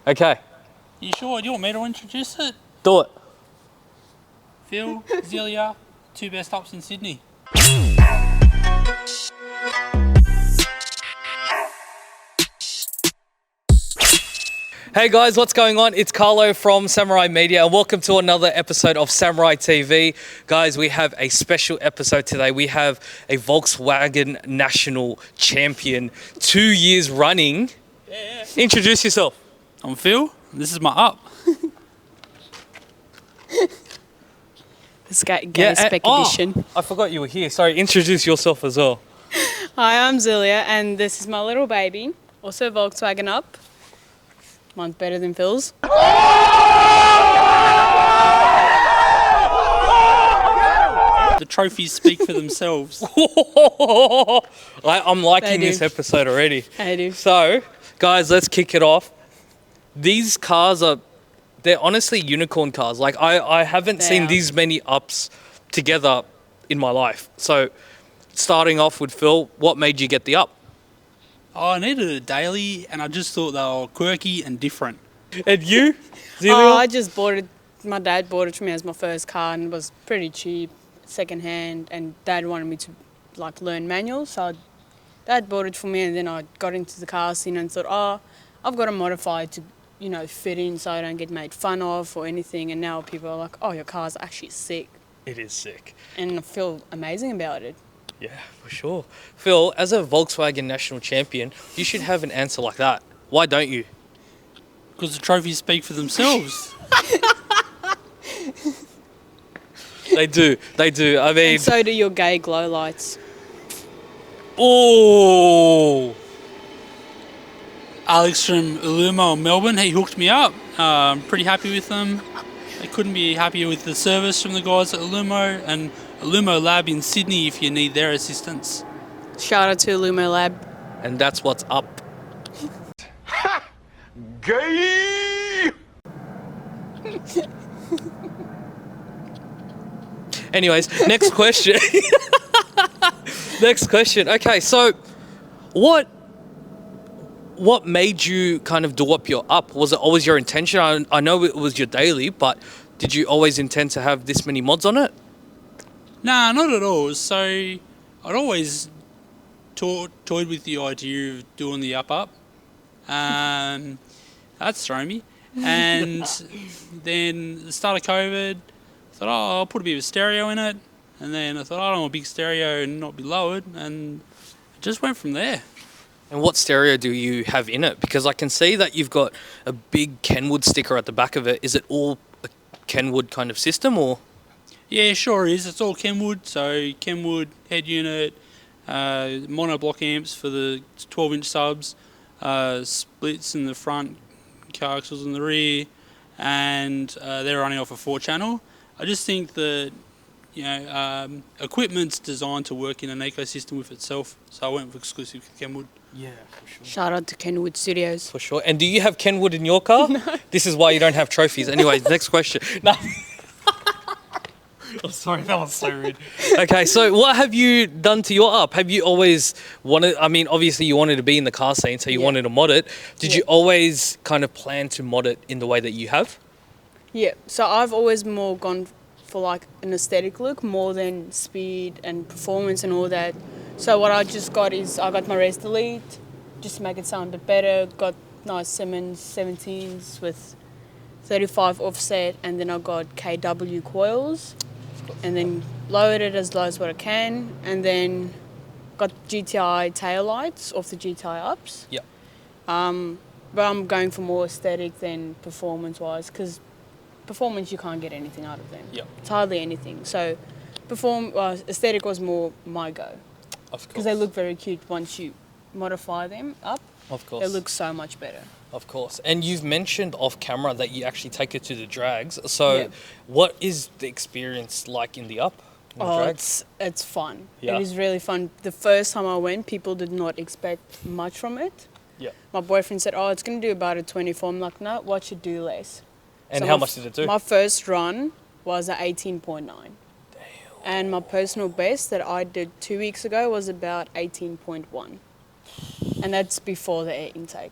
Okay. You sure? Do you want me to introduce it? Do it. Phil, Zelia, 2 best ups in Sydney. Hey guys, what's going on? It's Carlo from Samurai Media and welcome to another episode of Samurai TV. Guys, we have a special episode today. We have a Volkswagen National Champion, 2 years running. Yeah. Introduce yourself. I'm Phil. This is my up. This gay spec edition. I forgot you were here. Sorry, introduce yourself as well. Hi, I'm Zelia, and this is my little baby. Also Volkswagen up. Mine's better than Phil's. The trophies speak for themselves. I'm liking this episode already. I do. So, guys, let's kick it off. These cars they're honestly unicorn cars. Like, I haven't seen these many ups together in my life. So, starting off with Phil, what made you get the up? Oh, I needed a daily, and I just thought they were quirky and different. And you, Zelia? I just bought it. My dad bought it for me as my first car, and it was pretty cheap, second hand. And Dad wanted me to learn manual, so Dad bought it for me. And then I got into the car scene and thought, I've got to modify it to, fit in so I don't get made fun of or anything. And now people are like, oh, your car's actually sick. It is sick. And I feel amazing about it. Yeah, for sure. Phil, as a Volkswagen National Champion, you should have an answer like that. Why don't you? Because the trophies speak for themselves. They do. I mean... And so do your gay glow lights. Oh! Alex from Illumo in Melbourne, he hooked me up. I'm pretty happy with them. I couldn't be happier with the service from the guys at Illumo and Illumo Lab in Sydney if you need their assistance. Shout out to Lumo Lab. And that's what's up. Gay! Anyways, next question. Next question. Okay, so what made you kind of do up your up? Was it always your intention? I know it was your daily, but did you always intend to have this many mods on it? Nah, not at all. So I'd always toyed with the idea of doing the up. That's thrown me. And then the start of COVID, I thought, I'll put a bit of a stereo in it. And then I thought, I don't want a big stereo and not be lowered. And it just went from there. And what stereo do you have in it? Because I can see that you've got a big Kenwood sticker at the back of it. Is it all a Kenwood kind of system or...? Yeah, sure is. It's all Kenwood. So Kenwood head unit, monoblock amps for the 12-inch subs, splits in the front, coaxials in the rear, and they're running off a 4-channel. I just think that equipment's designed to work in an ecosystem with itself. So I went with exclusive Kenwood. Yeah, for sure. Shout out to Kenwood Studios. For sure. And do you have Kenwood in your car? No. This is why you don't have trophies. Anyway, next question. No. I'm sorry, that was so rude. Okay, so what have you done to your up? Have you always wanted, obviously you wanted to be in the car scene, so you wanted to mod it. Did you always kind of plan to mod it in the way that you have? Yeah, so I've always more gone for an aesthetic look more than speed and performance and all that. So what I just got is I got my Res Delete, just to make it sound a bit better. Got nice Simmons 17s with 35 offset, and then I got KW coils. And then lowered it as low as what I can, and then got GTI tail lights off the GTI ups. Yeah. But I'm going for more aesthetic than performance-wise, because performance you can't get anything out of them. Yeah. It's hardly anything. So aesthetic was more my go. Of course. Because they look very cute once you modify them up. Of course. They look so much better. Of course. And you've mentioned off camera that you actually take it to the drags. So what is the experience like in the up? It's fun. Yeah. It is really fun. The first time I went, people did not expect much from it. Yeah. My boyfriend said, it's going to do about a 24. I'm like, no, what should do less? And so how much did it do? My first run was at 18.9. Damn. And my personal best that I did 2 weeks ago was about 18.1. And that's before the air intake.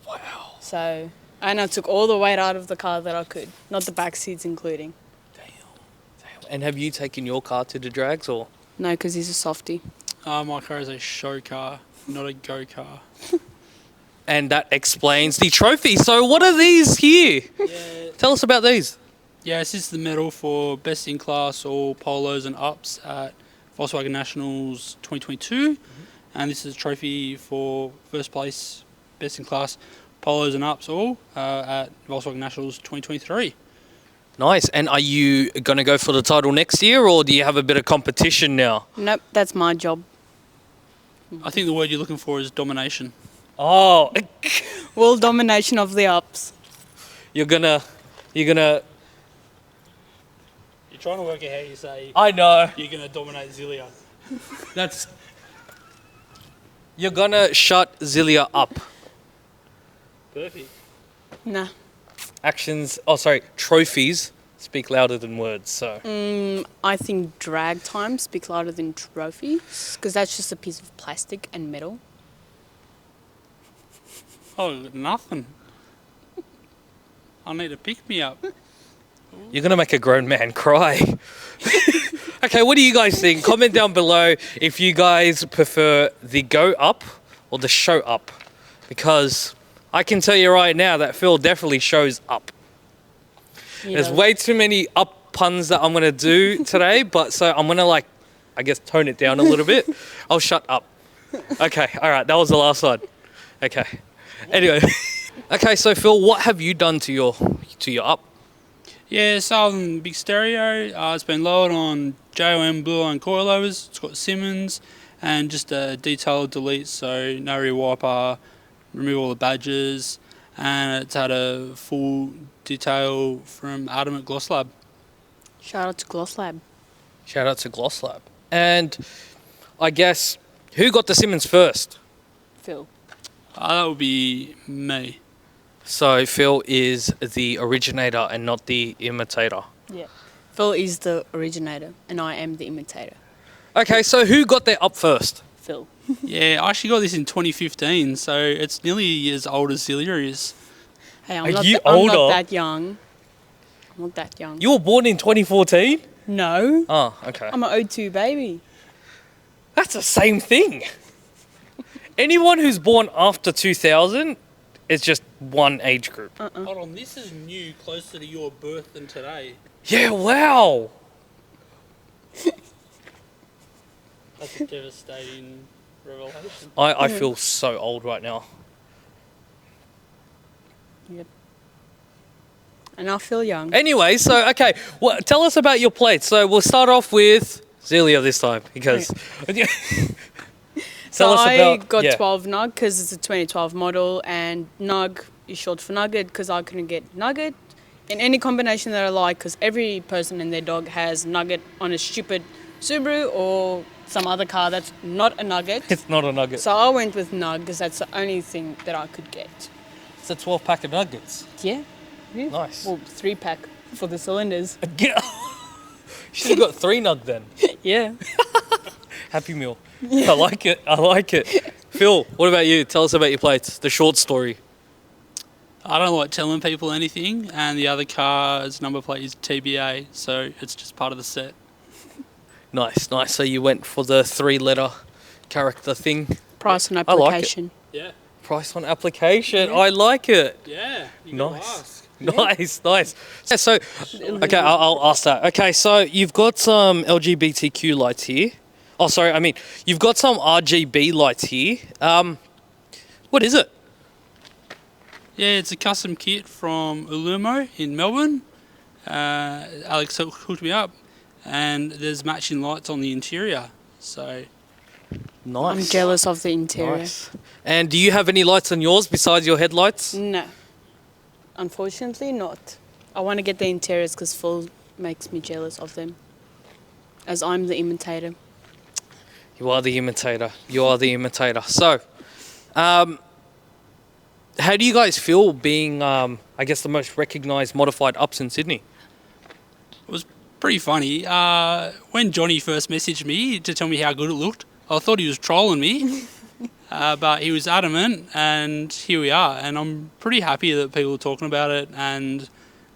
Wow. So And I took all the weight out of the car that I could, not the back seats including. Damn. And have you taken your car to the drags or? No, because he's a softie. My car is a show car, not a go car. And that explains the trophy. So what are these here? Yeah. Tell us about these. Yeah, this is the medal for best in class all polos and ups at Volkswagen Nationals 2022, and this is a trophy for first place best in class polos and ups all at Volkswagen Nationals 2023. Nice. And are you going to go for the title next year or do you have a bit of competition now? Nope, that's my job. I think the word you're looking for is domination. Oh, World domination of the ups. you're gonna. You're trying to work out how you say I know. you're going to dominate Zilia. That's. You're gonna shut Zilia up. Perfect. Nah. Actions. Oh, sorry. Trophies speak louder than words. So. I think drag time speaks louder than trophies, because that's just a piece of plastic and metal. Oh, nothing. I need to pick me up. You're gonna make a grown man cry. Okay, what do you guys think? Comment down below if you guys prefer the go up or the show up, because I can tell you right now that Phil definitely shows up. There's way too many up puns that I'm gonna do today, but so I'm gonna I guess tone it down a little bit. I'll shut up. Okay, all right, that was the last one. Okay. Anyway, okay, so Phil, what have you done to your up? Yeah, Southern Big Stereo. It's been lowered on JOM Blue Line coilovers. It's got Simmons and just a detailed delete, so no rear wiper, remove all the badges, and it's had a full detail from Adam at Gloss Lab. Shout out to Gloss Lab. Shout out to Gloss Lab. And I guess who got the Simmons first? Phil. That would be me. So Phil is the originator and not the imitator. Yeah. Phil is the originator and I am the imitator. Okay, so who got their up first? Phil. Yeah, I actually got this in 2015, so it's nearly as old as Zilia is. Hey, Are I'm not, you I'm older? not that young. I'm not that young. You were born in 2014? No. Oh, okay. I'm an 02 baby. That's the same thing. Anyone who's born after 2000 is just one age group. Hold on, this is new, closer to your birth than today. Yeah, wow. That's a devastating revelation. I feel so old right now. Yep. And I feel young. Anyway, so, okay, well, tell us about your plates. So we'll start off with Zelia this time because... So Tell us I about- got yeah. 12 Nug because it's a 2012 model, and Nug is short for Nugget because I couldn't get Nugget in any combination that I like, because every person and their dog has Nugget on a stupid Subaru or some other car that's not a Nugget. It's not a nugget. So I went with Nug because that's the only thing that I could get. It's a 12-pack of nuggets. Yeah. Yeah. Nice. Well, 3-pack for the cylinders. You should have got 3 nug then. Yeah. Happy Meal. I like it. I like it. Phil, what about you? Tell us about your plates. The short story. I don't like telling people anything, and the other car's number plate is TBA, so it's just part of the set. Nice, nice. So you went for the 3-letter character thing. Price on I like it. application. Yeah. Price on application. I like it. Yeah. You Nice. Nice, nice. Yeah, so, okay, I'll ask that. Okay, so you've got some LGBTQ lights here. Oh, sorry, I mean, you've got some RGB lights here. What is it? Yeah, it's a custom kit from Ulumo in Melbourne. Alex hooked me up, and there's matching lights on the interior. So Nice. I'm jealous of the interior. Nice. And do you have any lights on yours besides your headlights? No. Unfortunately not. I want to get the interiors because Phil makes me jealous of them. As I'm the imitator. You are the imitator. You are the imitator. So, how do you guys feel being, I guess, the most recognised modified ups in Sydney? it was pretty funny. When Johnny first messaged me to tell me how good it looked, I thought he was trolling me. but he was adamant, and here we are. And I'm pretty happy that people are talking about it and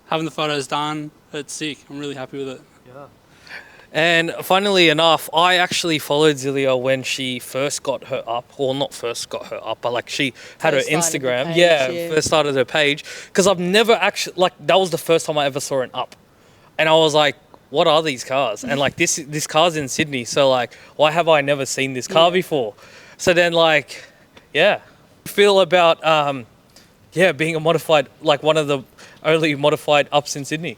having the photos done. It's sick. I'm really happy with it. And funnily enough, I actually followed Zilia when she first got her up, or not first got her up, but like she had First her started the Instagram. page, Yeah, first started her page. Because I've never actually, like, that was the first time I ever saw an up. And I was like, what are these cars? And like, this car's in Sydney, so like, why have I never seen this car before? So then, like, yeah. Feel about, being a modified, like one of the only modified ups in Sydney.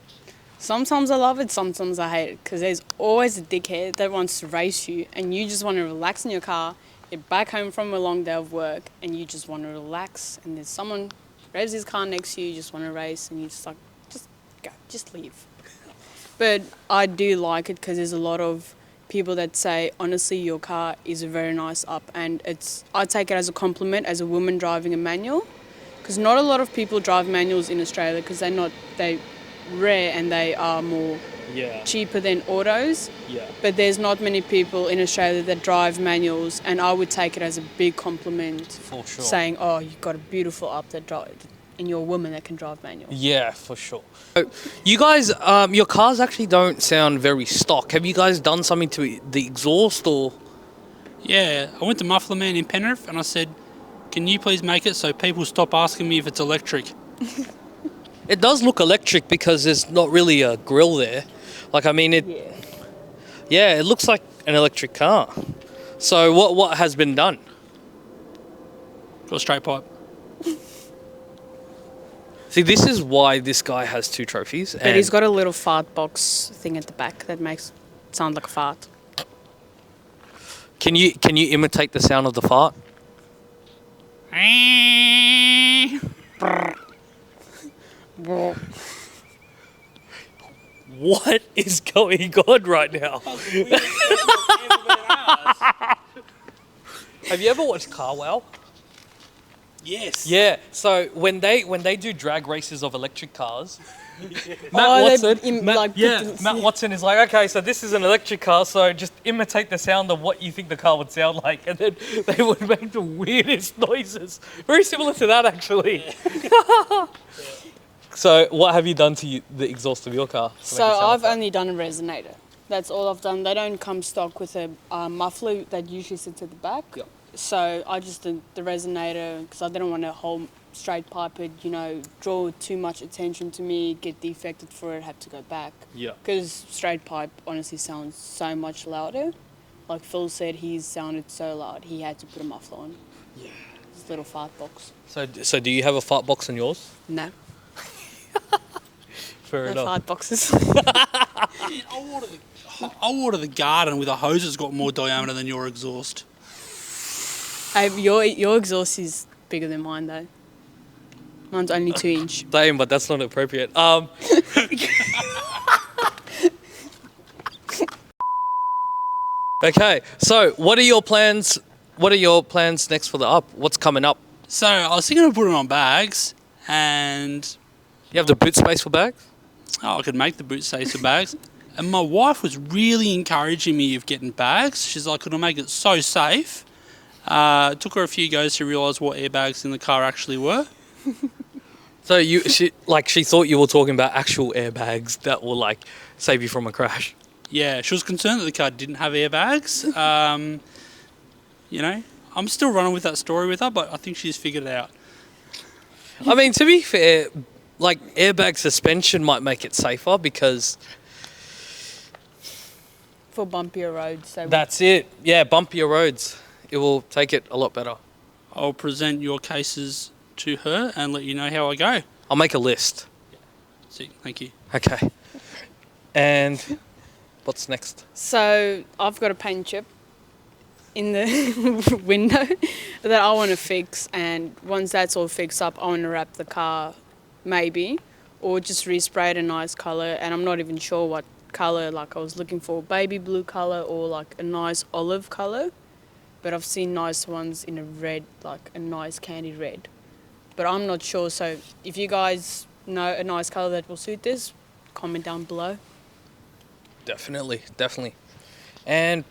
Sometimes I love it, sometimes I hate it, because there's always a dickhead that wants to race you, and you just want to relax in your car. You're back home from a long day of work, and you just want to relax, and there's someone revs his car next to you, you just want to race, and you just like, just go, just leave. But I do like it because there's a lot of people that say, honestly, your car is a very nice up, and I take it as a compliment as a woman driving a manual, because not a lot of people drive manuals in Australia because they rare and they are more cheaper than autos. But there's not many people in Australia that drive manuals, and I would take it as a big compliment. For sure. Saying, oh, you've got a beautiful up that drive, and you're a woman that can drive manual. Yeah, for sure. So you guys, your cars actually don't sound very stock. Have you guys done something to the exhaust or? Yeah, I went to Muffler Man in Penrith and I said, can you please make it so people stop asking me if it's electric? It does look electric because there's not really a grill there. Like, I mean, it looks like an electric car. So what has been done? Got a straight pipe. See, this is why this guy has 2 trophies. But he's got a little fart box thing at the back that makes it sound like a fart. Can you imitate the sound of the fart? What is going on right now? Have you ever watched Car Wow? Yes. Yeah. So when they do drag races of electric cars, Matt Matt Watson is like, okay, so this is an electric car, so just imitate the sound of what you think the car would sound like, and then they would make the weirdest noises. Very similar to that, actually. Yeah. So what have you done to the exhaust of your car? So I've only done a resonator. That's all I've done. They don't come stock with a muffler that usually sits at the back. Yeah. So I just did the resonator because I didn't want to hold straight pipe it, draw too much attention to me, get defected for it, have to go back. Yeah. Because straight pipe honestly sounds so much louder. Like Phil said, he sounded so loud, he had to put a muffler on. Yeah. This little fart box. So do you have a fart box on yours? No. Fair No enough. fart boxes. I water the garden with a hose that's got more diameter than your exhaust. Your exhaust is bigger than mine though. Mine's only 2 inch. Damn, but that's not appropriate. Okay, so what are your plans? What are your plans next for the up? What's coming up? So I was thinking of putting on bags, and You have the boot space for bags? I could make the boot space for bags. And my wife was really encouraging me of getting bags. She's like, could I make it so safe? It took her a few goes to realise what airbags in the car actually were. So she thought you were talking about actual airbags that will like save you from a crash. Yeah, she was concerned that the car didn't have airbags. I'm still running with that story with her, but I think she's figured it out. I mean, to be fair, like airbag suspension might make it safer because For bumpier roads. that's it. Yeah, bumpier roads. It will take it a lot better. I'll present your cases to her and let you know how I go. I'll make a list. See, thank you. Okay. And what's next? So I've got a paint chip in the window that I want to fix, and once that's all fixed up, I want to wrap the car maybe, or just respray it a nice colour, and I'm not even sure what colour. Like I was looking for baby blue colour or like a nice olive colour, but I've seen nice ones in a red, like a nice candy red, but I'm not sure. So if you guys know a nice colour that will suit this, comment down below. Definitely. And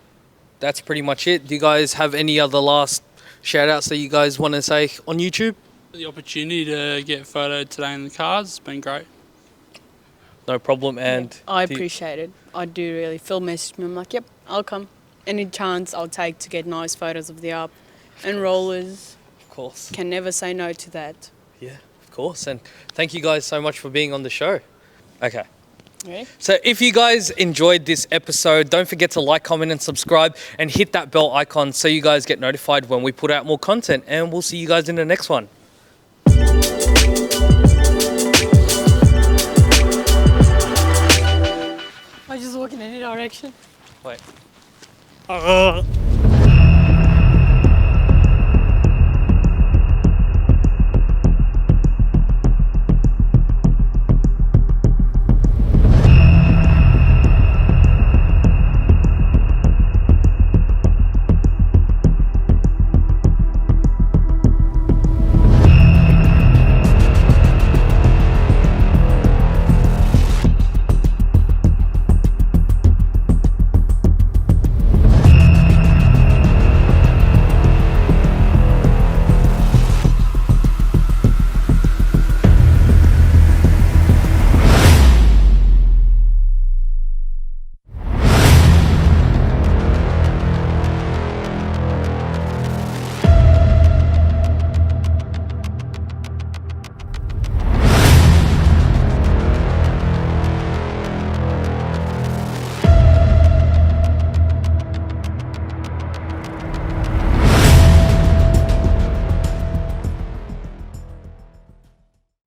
that's pretty much it. Do you guys have any other last shout outs that you guys want to say on YouTube? The opportunity to get photoed today in the cars has been great. No problem. And I do you- appreciate it. I do really. Phil messaged me. I'm like, yep, I'll come. Any chance I'll take to get nice photos of the up and rollers. Of course. Can never say no to that. Yeah, of course. And thank you guys so much for being on the show. Okay. Ready? So if you guys enjoyed this episode, don't forget to like, comment and subscribe and hit that bell icon so you guys get notified when we put out more content, and we'll see you guys in the next one. I just walk in any direction. Wait.